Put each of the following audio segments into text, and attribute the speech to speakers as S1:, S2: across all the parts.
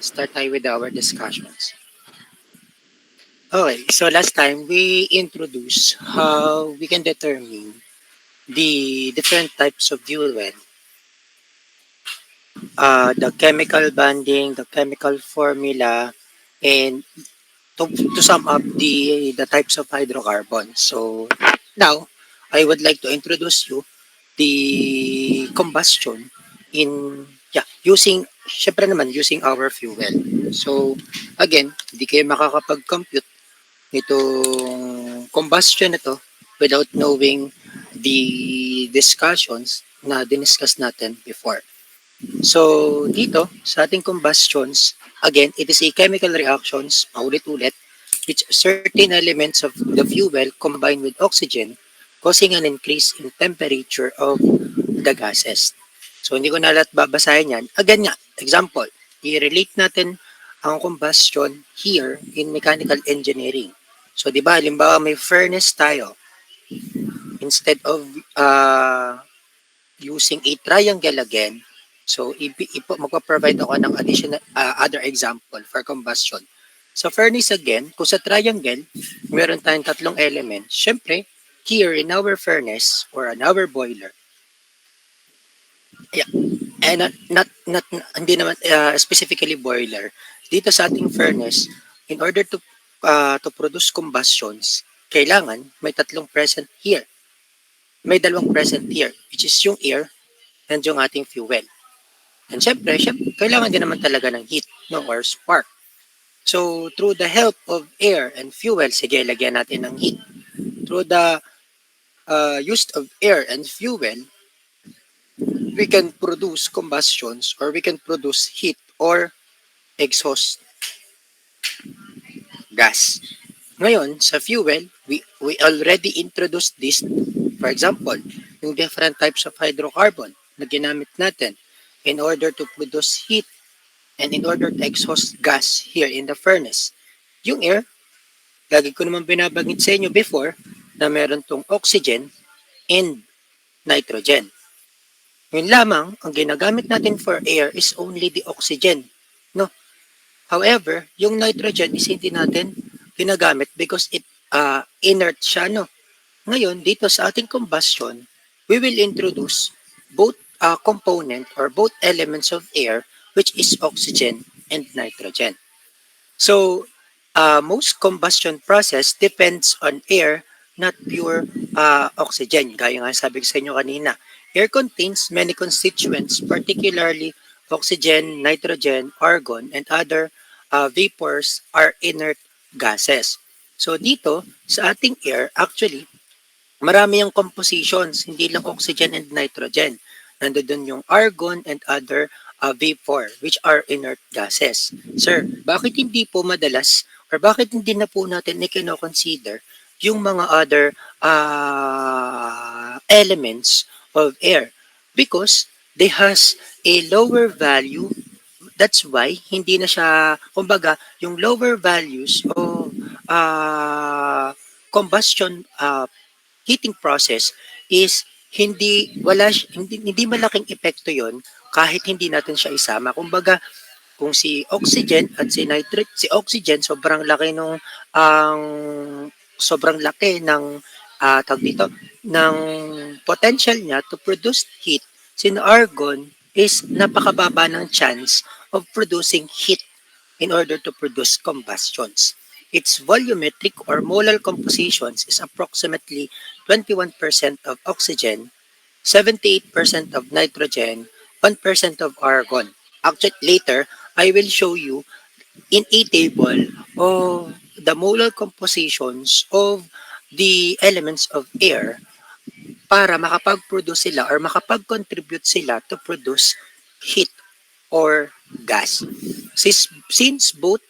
S1: Start tayo with our discussions. Okay, so last time we introduced how we can determine the different types of fuel well, the chemical bonding, the chemical formula, and to sum up the types of hydrocarbons. So now I would like to introduce you the combustion in using syempre naman using our fuel. So again, hindi kayo makakapag-compute nitong combustion na to without knowing the discussions na diniscuss natin before. So, dito, sa ating combustions, again, it is a chemical reactions, paulit-ulit, which certain elements of the fuel combine with oxygen, causing an increase in temperature of the gases. So, hindi ko na lahat babasahin yan. Again nga, example, i-relate natin ang combustion here in mechanical engineering. So, di ba, halimbawa may furnace tayo. Instead of using a triangle again, so magpa-provide ako ng additional other example for combustion. Sa furnace again, kung sa triangle, meron tayong tatlong elements. Syempre, here in our furnace or in our boiler, yeah, and not hindi naman specifically boiler. Dito sa ating furnace, in order to produce combustions, kailangan may tatlong present here. May dalawang present here, which is yung air and yung ating fuel. And syempre, kailangan din naman talaga ng heat, no, or spark. So, through the help of air and fuel, sige, lagyan natin ng heat. Through the use of air and fuel, we can produce combustions or we can produce heat or exhaust gas. Ngayon, sa fuel, we already introduced this. For example, yung different types of hydrocarbon na ginamit natin in order to produce heat and in order to exhaust gas here in the furnace. Yung air, lagi ko naman binabanggit sa inyo before na meron tong oxygen and nitrogen. Yun lamang, ang ginagamit natin for air is only the oxygen. No? However, yung nitrogen is hindi natin ginagamit because it inert siya. No? Ngayon, dito sa ating combustion, we will introduce both component or both elements of air, which is oxygen and nitrogen. So, most combustion process depends on air, not pure oxygen. Gaya nga sabi ko sa inyo kanina, air contains many constituents, particularly oxygen, nitrogen, argon, and other vapors are inert gases. So dito, sa ating air, actually, marami yung compositions, hindi lang oxygen and nitrogen. Nandoon yung argon and other vapor, which are inert gases. Sir, bakit hindi po madalas or bakit hindi na po natin i-consider yung mga other elements of air? Because they has a lower value. That's why hindi na siya, kumbaga, yung lower values of combustion heating process is hindi malaking epekto yon kahit hindi natin siya isama. Kumbaga, kung si oxygen at si oxygen ang sobrang laki ng tawag dito ng potential niya to produce heat. Si argon is napakababa ng chance of producing heat in order to produce combustions. Its volumetric or molar compositions is approximately 21% of oxygen, 78% of nitrogen, 1% of argon. Actually, later, I will show you in a table of the molar compositions of the elements of air para makapag-produce sila or makapag-contribute sila to produce heat or gas. Since both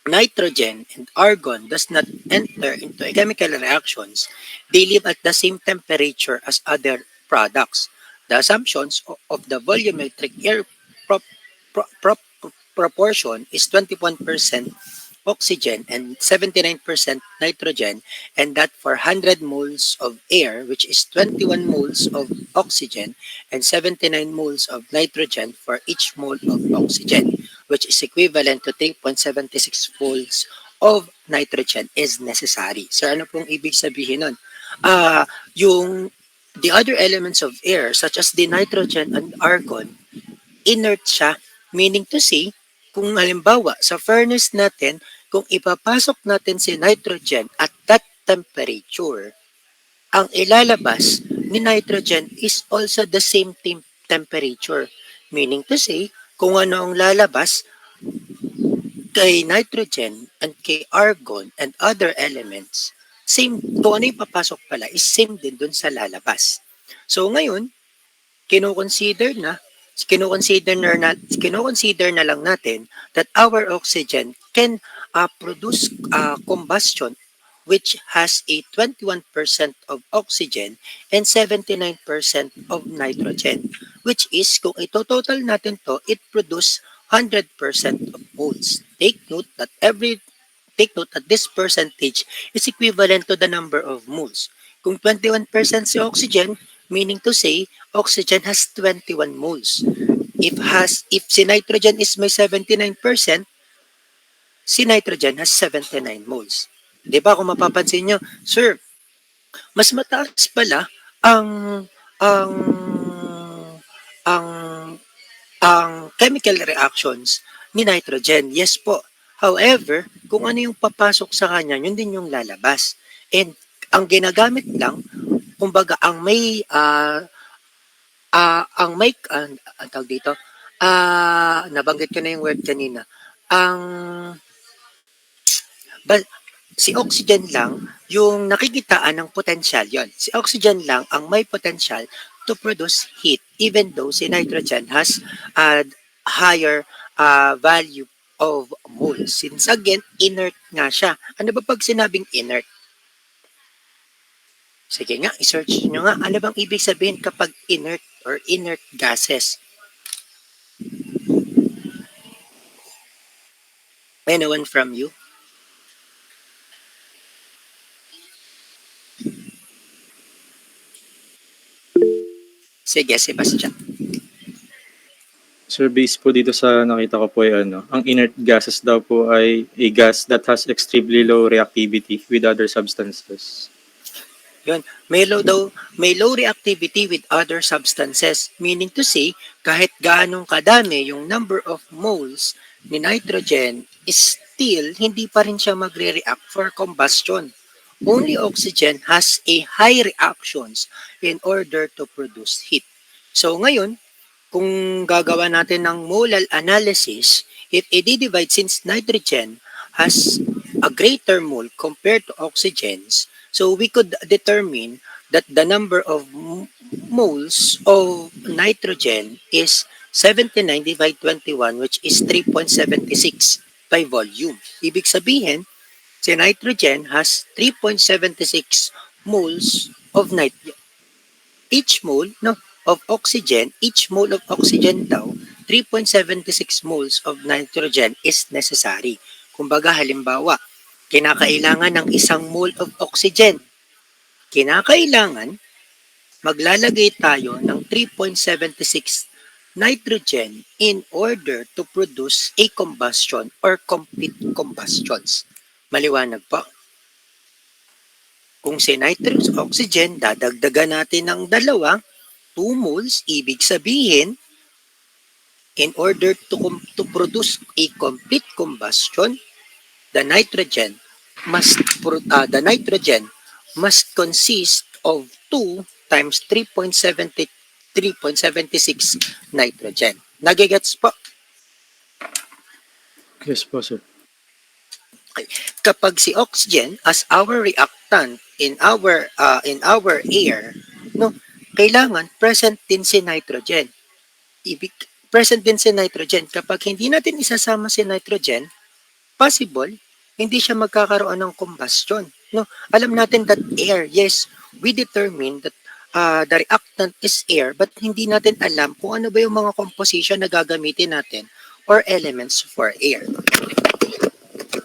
S1: nitrogen and argon does not enter into chemical reactions, they live at the same temperature as other products. The assumptions of the volumetric air pro- proportion is 21% oxygen and 79% nitrogen, and that for 100 moles of air, which is 21 moles of oxygen and 79 moles of nitrogen for each mole of oxygen. which is equivalent to 3.76 moles of nitrogen is necessary. So ano pong ibig sabihin nun? Yung the other elements of air such as the nitrogen and argon, inert siya, meaning to say, kung halimbawa sa furnace natin, kung ipapasok natin si nitrogen at that temperature, ang ilalabas ni nitrogen is also the same temperature. Meaning to say, kung ano ang lalabas kay nitrogen and kay argon and other elements, same, kung ano yung papasok pala is same din dun sa lalabas. So ngayon, kino-consider na kino-consider na lang natin that our oxygen can produce combustion which has a 21% of oxygen and 79% of nitrogen, which is kung ito-total natin to, it produce 100% of moles. Take note that this percentage is equivalent to the number of moles. Kung 21% si oxygen, meaning to say, oxygen has 21 moles. If si nitrogen is may 79%, si nitrogen has 79 moles. 'Di ba kung mapapansin nyo, sir, mas mataas pala ang ang ang ang chemical reactions ni nitrogen. Yes po. However, kung ano yung papasok sa kanya, yun din yung lalabas. And ang ginagamit lang, kumbaga ang tawag dito, nabanggit ko na yung word kanina. Ang ba, si oxygen lang yung nakikitaan ng potential yon. Si oxygen lang ang may potential to produce heat even though si nitrogen has a higher value of moles. Since again, inert nga siya. Ano ba pag sinabing inert? Sige nga, isearch nyo nga. Ano bang ibig sabihin kapag inert or inert gases? Anyone from you? Sige, Sebastian.
S2: Sir, based po dito sa nakita ko po ay ang inert gases daw po ay a gas that has extremely low reactivity with other substances.
S1: Yun, may low reactivity with other substances, meaning to say, kahit gaanong kadami yung number of moles ni nitrogen, is still hindi pa rin siya magre-react for combustion. Only oxygen has a high reactions in order to produce heat. So ngayon, kung gagawa natin ng molal analysis, if i-divide since nitrogen has a greater mole compared to oxygens, so we could determine that the number of moles of nitrogen is 79 divided 21, which is 3.76 by volume. Ibig sabihin, si nitrogen has 3.76 moles of nitrogen. Each mole of oxygen daw, 3.76 moles of nitrogen is necessary. Kumbaga halimbawa, kinakailangan ng isang mole of oxygen. Kinakailangan maglalagay tayo ng 3.76 nitrogen in order to produce a combustion or complete combustions. Maliwanag po. Kung si nitrous oxygen, dadagdagan natin ng 2 moles, ibig sabihin, in order to produce a complete combustion, the nitrogen the nitrogen must consist of 2 times 3.76 nitrogen. Nagigets po?
S2: Yes po, sir.
S1: Okay. Kapag si oxygen as our reactant in our air, no, kailangan present din si nitrogen. Present din si nitrogen. Kapag hindi natin isasama si nitrogen, possible hindi siya magkakaroon ng combustion. No, alam natin that air, yes, we determine that the reactant is air, but hindi natin alam kung ano ba yung mga composition na gagamitin natin or elements for air.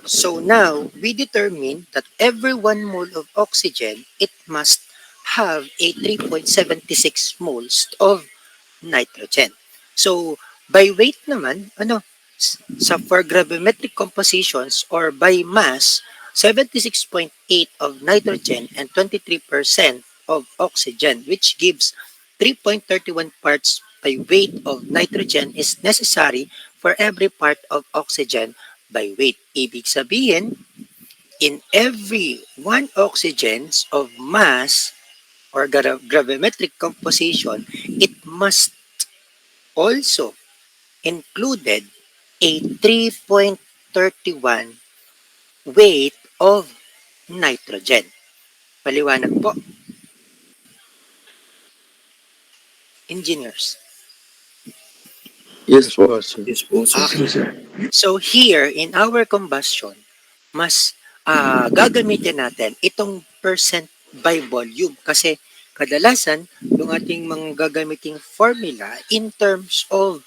S1: So now, we determine that every 1 mole of oxygen, it must have a 3.76 moles of nitrogen. So, by weight naman, For gravimetric compositions or by mass, 76.8 of nitrogen and 23% of oxygen, which gives 3.31 parts by weight of nitrogen is necessary for every part of oxygen by weight. Ibig sabihin, in every 1 oxygens of mass or gravimetric composition, it must also included a 3.31 weight of nitrogen. Paliwanag po, engineers.
S3: Yes
S2: Yes
S3: po.
S2: po, sir.
S3: Yes po, sir.
S1: Okay. So here, in our combustion, mas gagamitin natin itong percent by volume kasi kadalasan yung ating mga gagamiting formula in terms of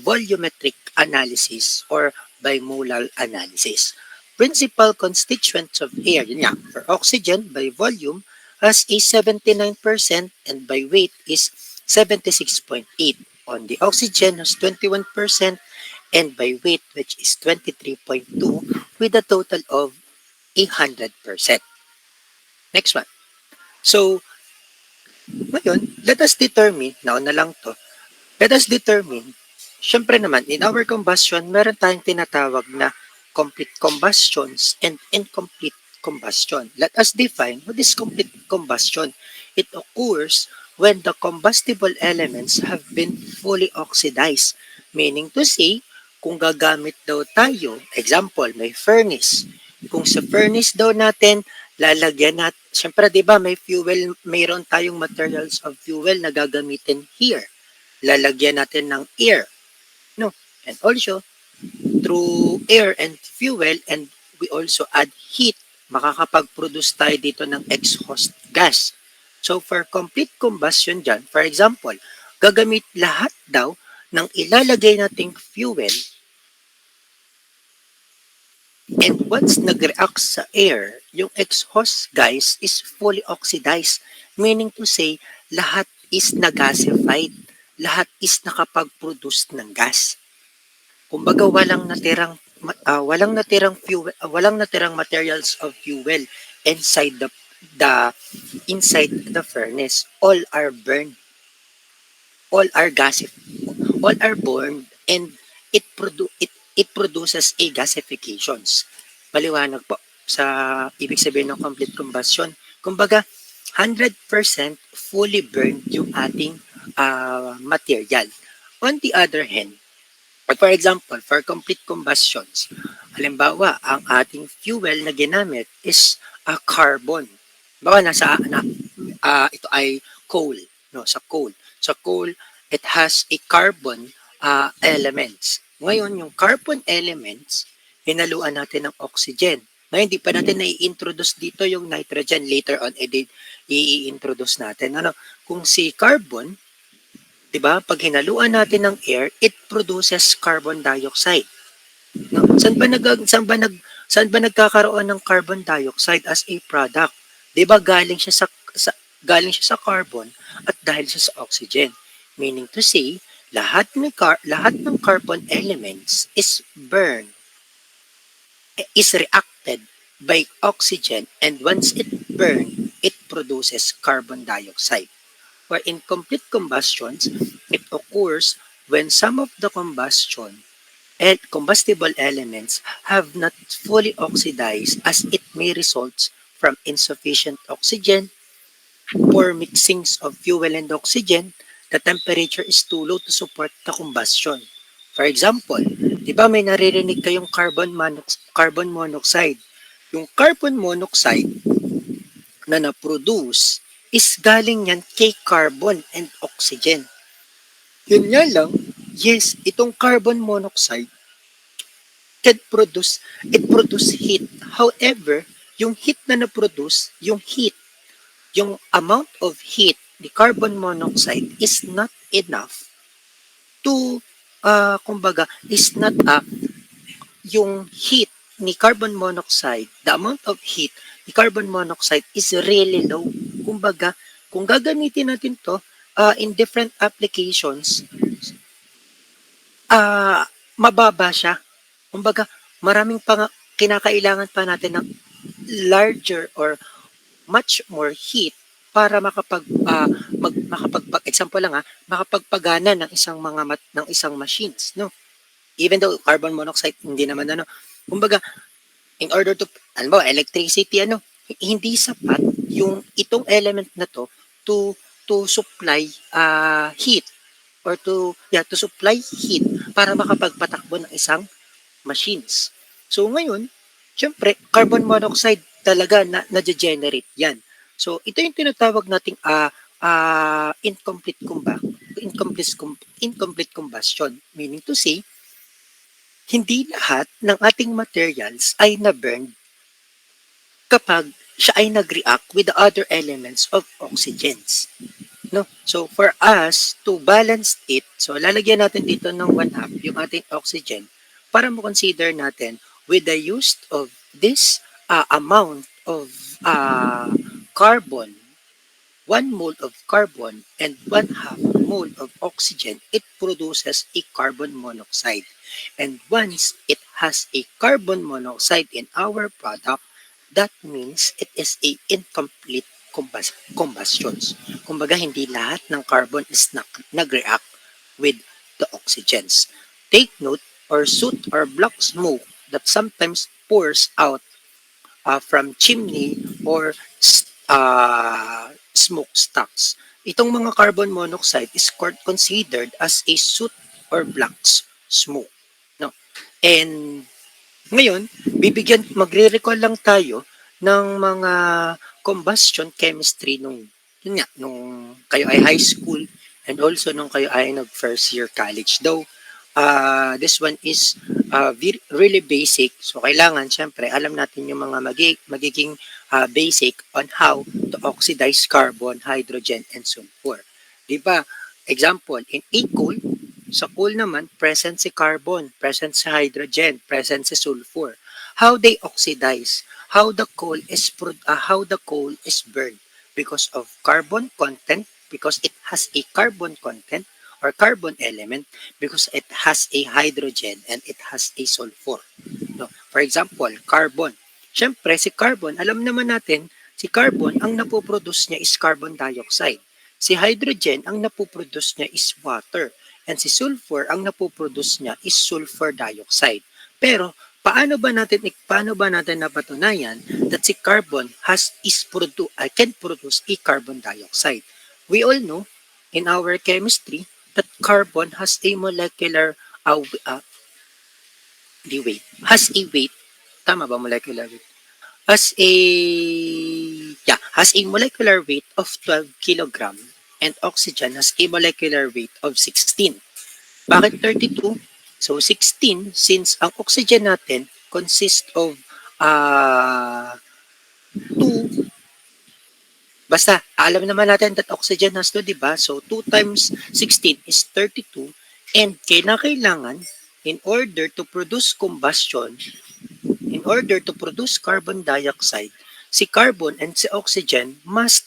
S1: volumetric analysis or bimodal analysis. Principal constituents of air, yun nga, for oxygen by volume has a 79% and by weight is 76.8. On the oxygen has 21% and by weight which is 23.2 with a total of 100%. Next one. So, ngayon, let us determine, nauna lang to, let us determine, syempre naman, in our combustion, meron tayong tinatawag na complete combustions and incomplete combustion. Let us define what is complete combustion. It occurs when the combustible elements have been fully oxidized. Meaning to say, kung gagamit daw tayo, example, may furnace. Kung sa furnace daw natin, lalagyan natin, syempre di ba may fuel, mayroon tayong materials of fuel na gagamitin here. Lalagyan natin ng air. No? And also, through air and fuel and we also add heat, makakapag-produce tayo dito ng exhaust gas. So for complete combustion dyan, for example, gagamit lahat daw ng ilalagay nating fuel and once nag-react sa air, yung exhaust gas is fully oxidized. Meaning to say, lahat is nagasified. Lahat is nakapag-produce ng gas. Kumbaga walang natirang fuel, walang natirang materials of fuel inside the inside the furnace. All are burned. All are all are burned and it produces a gasifications. Maliwanag po sa ibig sabihin ng complete combustion. Kumbaga 100% fully burned yung ating material. On the other hand, for example, for complete combustions, halimbawa, ang ating fuel na ginamit is carbon. Bawa ito ay coal, no, sa coal. Sa coal, it has a carbon elements. Ngayon, yung carbon elements, hinaluan natin ng oxygen. Ngayon, hindi pa natin na-i-introduce dito yung nitrogen. Later on, i-introduce natin. Kung si carbon, 'di ba? Pag hinaluan natin ng air, it produces carbon dioxide. No? Saan ba nagkakaroon ng carbon dioxide as a product? 'Di ba galing siya sa carbon at dahil siya sa oxygen. Meaning to say, lahat ng carbon elements is burned, is reacted by oxygen and once it burned, it produces carbon dioxide. For incomplete combustions, it occurs when some of the combustion and combustible elements have not fully oxidized as it may result from insufficient oxygen, poor mixings of fuel and oxygen, the temperature is too low to support the combustion. For example, di ba may naririnig kayong carbon monoxide? Yung carbon monoxide na na-produce is galing yan kay carbon and oxygen. Yun nga lang, yes, itong carbon monoxide it produce heat. However, yung heat na na-produce, yung amount of heat, the carbon monoxide is not enough to, kumbaga, is not, yung heat ni carbon monoxide, the amount of heat ni carbon monoxide is really low. Kumbaga, kung gagamitin natin to in different applications, mababa siya. Kumbaga, maraming kinakailangan pa natin ng larger or much more heat para example lang makapagpagana ng ng isang machines, no? Even though carbon monoxide hindi naman kumbaga, in order to, alam mo, electricity, hindi sapat yung itong element na to to supply heat or to supply heat para makapagpatakbo ng isang machines. So ngayon, syempre, carbon monoxide talaga na-generate yan. So ito yung tinatawag nating incomplete combustion. Meaning to say, hindi lahat ng ating materials ay na-burn kapag siya ay nag-react with the other elements of oxygens. No? So for us to balance it, so lalagyan natin dito ng 1/2 yung ating oxygen para mo consider natin with the use of this amount of carbon, 1 mole of carbon and 1/2 mole of oxygen, it produces a carbon monoxide. And once it has a carbon monoxide in our product, that means it is a incomplete combustions. Kumbaga, hindi lahat ng carbon is nag-react with the oxygens. Take note, or soot or black smoke that sometimes pours out from chimney or smokestacks. Itong mga carbon monoxide is considered as a soot or black smoke. No? And ngayon, magre-recall lang tayo ng mga combustion chemistry nung kayo ay high school and also nung kayo ay nag first year college. Though, this one is really basic. So, kailangan, syempre, alam natin yung mga magiging basic on how to oxidize carbon, hydrogen, and sulfur. Diba? Example, in a coal, sa coal naman, present si carbon, present si hydrogen, present si sulfur. How they oxidize? How the coal is burned? Because of carbon content, because it has a carbon content or carbon element, because it has a hydrogen and it has a sulfur. No? For example, carbon. Siyempre, si carbon, alam naman natin, si carbon, ang napoproduce niya is carbon dioxide. Si hydrogen, ang napoproduce niya is water. And si sulfur, ang napoproduce niya is sulfur dioxide. Pero, paano ba natin napatunayan that si carbon can produce a carbon dioxide? We all know in our chemistry that carbon has a molecular has a weight. Tama ba molecular weight? Has a molecular weight of 12 kilogram and oxygen has a molecular weight of 16. Bakit 32? So 16, since ang oxygen natin consists of 2, basta alam naman natin that oxygen has 2, di ba? So 2 times 16 is 32 and kailangan in order to produce combustion, in order to produce carbon dioxide, si carbon and si oxygen must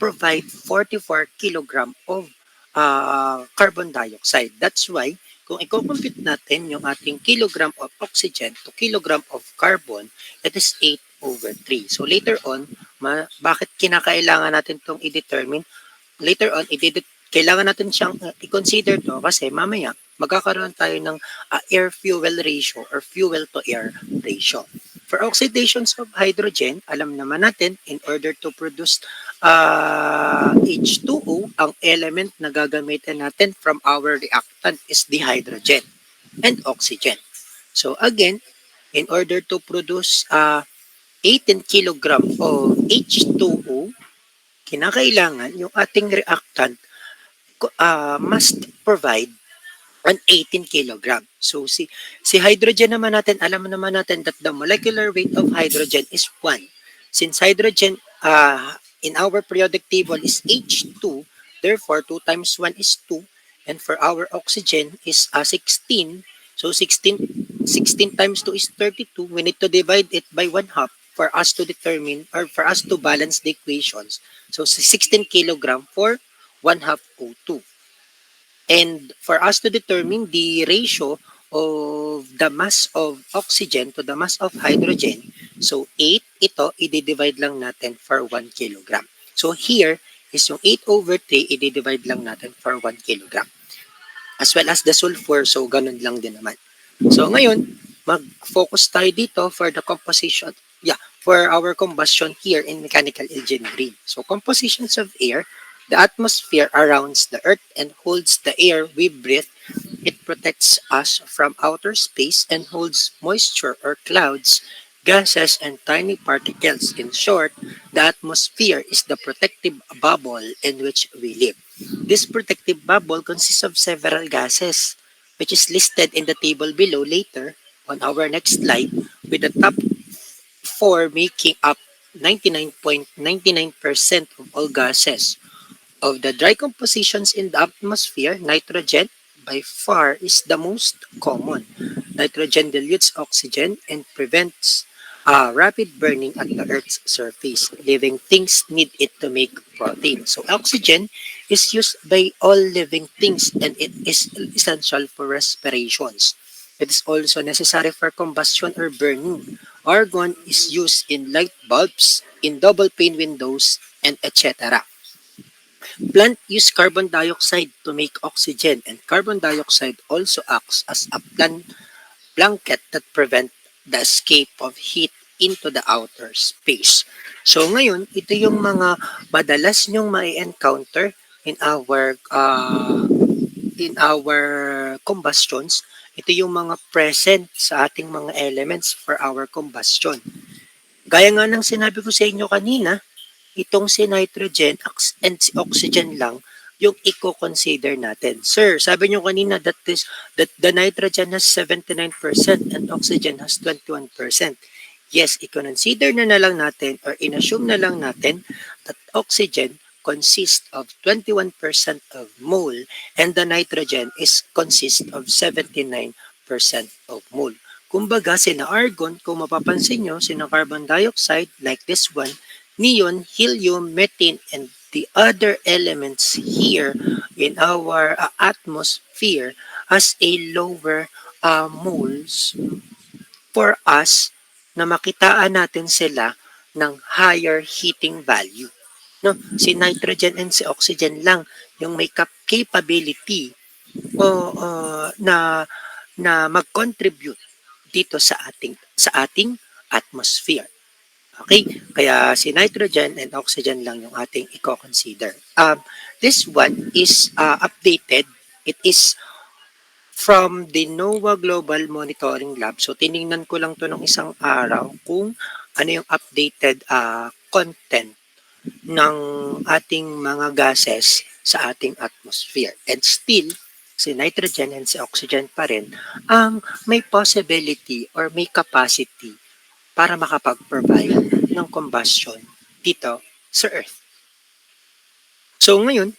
S1: provide 44 kilogram of carbon dioxide. That's why, kung i-compute natin yung ating kilogram of oxygen to kilogram of carbon, it is 8/3. So later on, bakit kinakailangan natin itong i-determine? Later on, kailangan natin siyang i-consider to kasi mamaya magkakaroon tayo ng air-fuel ratio or fuel-to-air ratio. For oxidations of hydrogen, alam naman natin, in order to produce H2O, ang element na gagamitin natin from our reactant is the hydrogen and oxygen. So again, in order to produce 18 kilogram of H2O, kinakailangan yung ating reactant must provide an 18 kilogram. So si hydrogen naman natin, alam naman natin that the molecular weight of hydrogen is 1. Since hydrogen in our periodic table is H2, therefore 2 times 1 is 2. And for our oxygen is 16. So 16 times 2 is 32. We need to divide it by 1/2 for us to determine or for us to balance the equations. So 16 kilogram for 1/2 O2. And for us to determine the ratio of the mass of oxygen to the mass of hydrogen, so 8 ito, i-divide lang natin for 1 kilogram. So here is yung 8 over 3, i-divide lang natin for 1 kilogram. As well as the sulfur, so ganun lang din naman. So ngayon, mag-focus tayo dito for the composition, for our combustion here in mechanical engineering. So compositions of air, the atmosphere surrounds the earth and holds the air we breathe. It protects us from outer space and holds moisture or clouds, gases, and tiny particles. In short, the atmosphere is the protective bubble in which we live. This protective bubble consists of several gases, which is listed in the table below later on our next slide, with the top four making up 99.99% of all gases. Of the dry compositions in the atmosphere, nitrogen by far is the most common. Nitrogen dilutes oxygen and prevents rapid burning at the Earth's surface. Living things need it to make protein. So oxygen is used by all living things and it is essential for respirations. It is also necessary for combustion or burning. Argon is used in light bulbs, in double pane windows, and etc. Plant use carbon dioxide to make oxygen, and carbon dioxide also acts as a blanket that prevent the escape of heat into the outer space. So ngayon, ito yung mga madalas nyong ma-encounter in our combustions. Ito yung mga present sa ating mga elements for our combustion. Gaya nga ng sinabi ko sa inyo kanina, itong si nitrogen and si oxygen lang yung i-consider natin. Sir, sabi nyo kanina that the nitrogen has 79% and oxygen has 21%. Yes, i-consider na lang natin or in-assume na lang natin that oxygen consists of 21% of mole and the nitrogen is consists of 79% of mole. Kumbaga, sina argon, kung mapapansin nyo, sina carbon dioxide, like this one, neon, helium, methane, and the other elements here in our atmosphere has a lower moles for us na makitaan natin sila ng higher heating value. No, si nitrogen and si oxygen lang yung may capability na mag-contribute dito sa ating atmosphere. Okay? Kaya si nitrogen and oxygen lang yung ating i-consider. This one is updated. It is from the NOAA Global Monitoring Lab. So tiningnan ko lang to ng isang araw kung ano yung updated content ng ating mga gases sa ating atmosphere. And still, si nitrogen and si oxygen pa rin ang may possibility or may capacity para makapag-provide ng combustion dito sa Earth. So ngayon,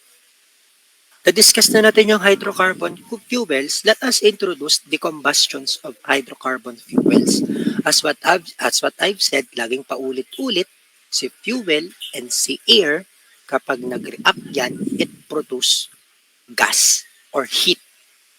S1: na-discuss na natin yung hydrocarbon fuels. Let us introduce the combustions of hydrocarbon fuels. As what I've said, laging paulit-ulit, si fuel and si air, kapag nag-react yan, it produce gas or heat.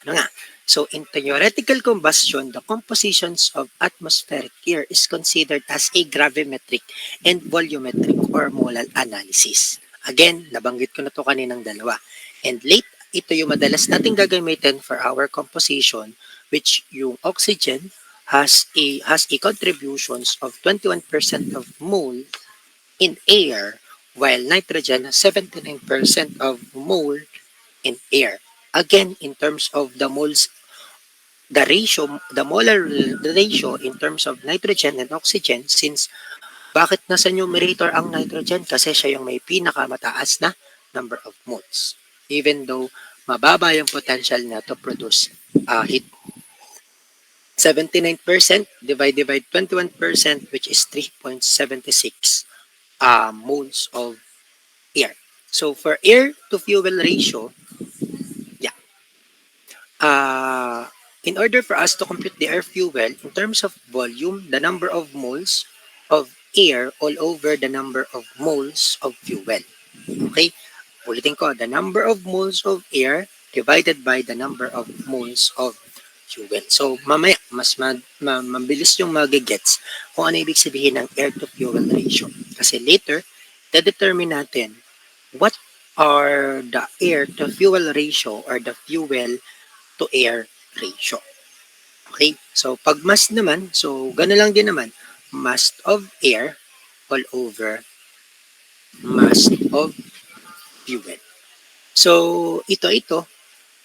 S1: Ano nga? So in theoretical combustion, the compositions of atmospheric air is considered as a gravimetric and volumetric or molar analysis. Again, nabanggit ko na to kaninang dalawa. And ito yung madalas nating gagamitin for our composition, which yung oxygen has a contributions of 21% of mole in air, while nitrogen has 79% of mole in air. Again, in terms of the moles, the molar ratio in terms of nitrogen and oxygen, since bakit nasa numerator ang nitrogen? Kasi siya yung may pinakamataas na number of moles. Even though mababa yung potential na to produce heat. 79% divide 21%, which is 3.76 moles of air. So for air to fuel ratio, in order for us to compute the air fuel in terms of volume, the number of moles of air all over the number of moles of fuel. Okay? Ulitin ko, the number of moles of air divided by the number of moles of fuel. So, mamaya, mabilis yung magigets kung ano ibig sabihin ng air to fuel ratio. Kasi later, determine natin what are the air to fuel ratio or the fuel to air ratio. Okay? So, pag mass naman, so gano'n lang din naman, mass of air all over mass of fuel. So, ito,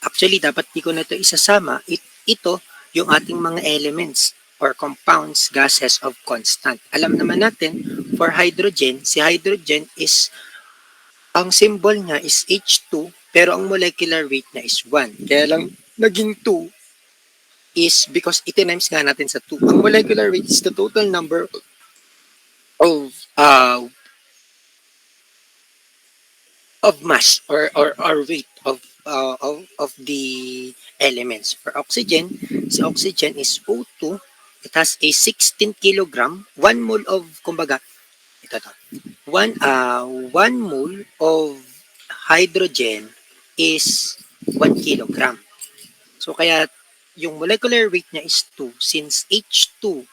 S1: actually, dapat di ko na ito isasama. Ito, yung ating mga elements or compounds, gases of constant. Alam naman natin, for hydrogen, si hydrogen is, ang symbol niya is H2, pero ang molecular weight niya is 1. Kaya lang, naging 2 is because itinimes nga natin sa 2. Ang molecular weight is the total number of mass or weight of the elements. For oxygen, si oxygen is O2. It has a 16 kilogram, 1 mole of, kumbaga, ito to. 1 mole of hydrogen is 1 kilogram. So kaya yung molecular weight niya is 2 since H2,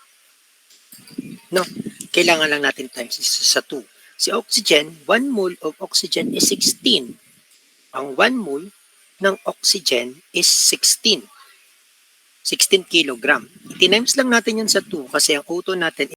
S1: no, kailangan lang natin times sa 2. Si oxygen, 1 mole of oxygen is 16. Ang 1 mole ng oxygen is 16. 16 kilogram. Itinimes lang natin yan sa 2 kasi ang O2 natin